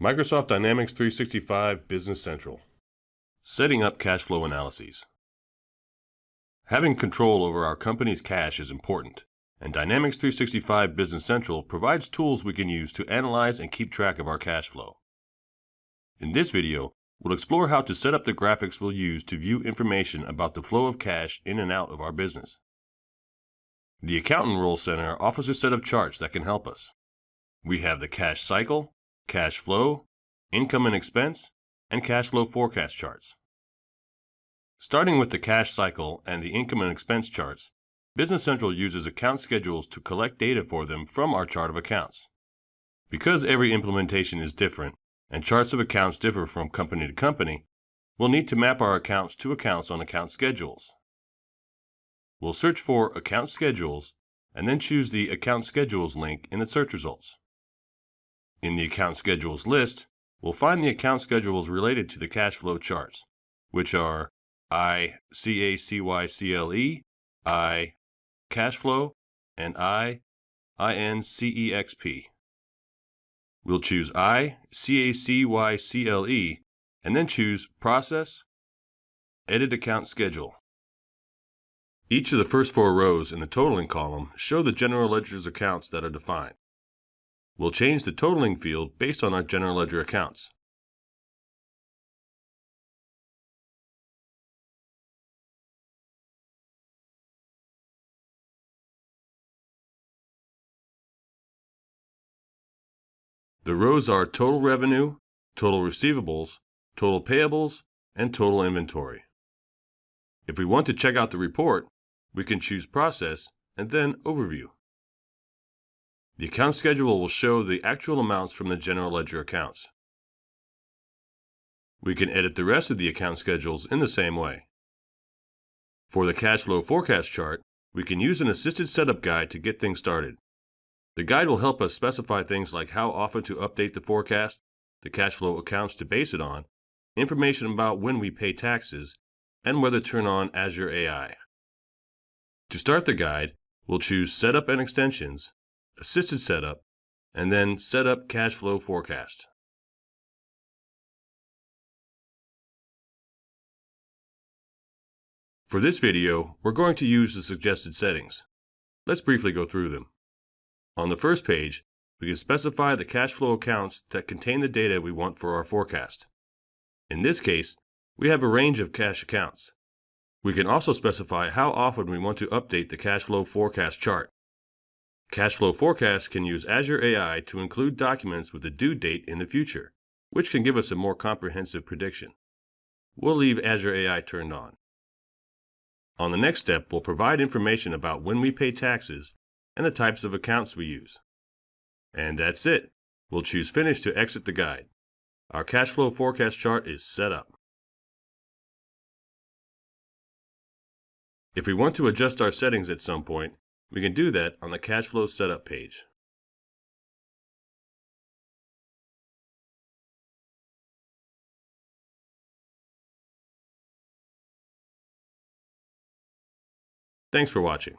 Microsoft Dynamics 365 Business Central. Setting up cash flow analyses. Having control over our company's cash is important, and Dynamics 365 Business Central provides tools we can use to analyze and keep track of our cash flow. In this video, we'll explore how to set up the graphics we'll use to view information about the flow of cash in and out of our business. The Accountant Role Center offers a set of charts that can help us. We have the cash cycle, cash flow, income and expense, and cash flow forecast charts. Starting with the cash cycle and the income and expense charts, Business Central uses account schedules to collect data for them from our chart of accounts. Because every implementation is different and charts of accounts differ from company to company, we'll need to map our accounts to accounts on account schedules. We'll search for Account Schedules and then choose the Account Schedules link in the search results. In the Account Schedules list, we'll find the account schedules related to the cash flow charts, which are I-CACYCLE, I Cash Flow, and I-INCEXP. We'll choose I-CACYCLE and then choose Process, Edit Account Schedule. Each of the first four rows in the totaling column show the general ledger's accounts that are defined. We'll change the totaling field based on our general ledger accounts. The rows are total revenue, total receivables, total payables, and total inventory. If we want to check out the report, we can choose Process and then Overview. The account schedule will show the actual amounts from the general ledger accounts. We can edit the rest of the account schedules in the same way. For the cash flow forecast chart, we can use an assisted setup guide to get things started. The guide will help us specify things like how often to update the forecast, the cash flow accounts to base it on, information about when we pay taxes, and whether to turn on Azure AI. To start the guide, we'll choose Setup and Extensions, Assisted Setup, and then Set Up Cash Flow Forecast. For this video, we're going to use the suggested settings. Let's briefly go through them. On the first page, we can specify the cash flow accounts that contain the data we want for our forecast. In this case, we have a range of cash accounts. We can also specify how often we want to update the cash flow forecast chart. Cash flow forecasts can use Azure AI to include documents with a due date in the future, which can give us a more comprehensive prediction. We'll leave Azure AI turned on. On the next step, we'll provide information about when we pay taxes and the types of accounts we use. And that's it. We'll choose Finish to exit the guide. Our cash flow forecast chart is set up. If we want to adjust our settings at some point, we can do that on the Cash Flow Setup page. Thanks for watching.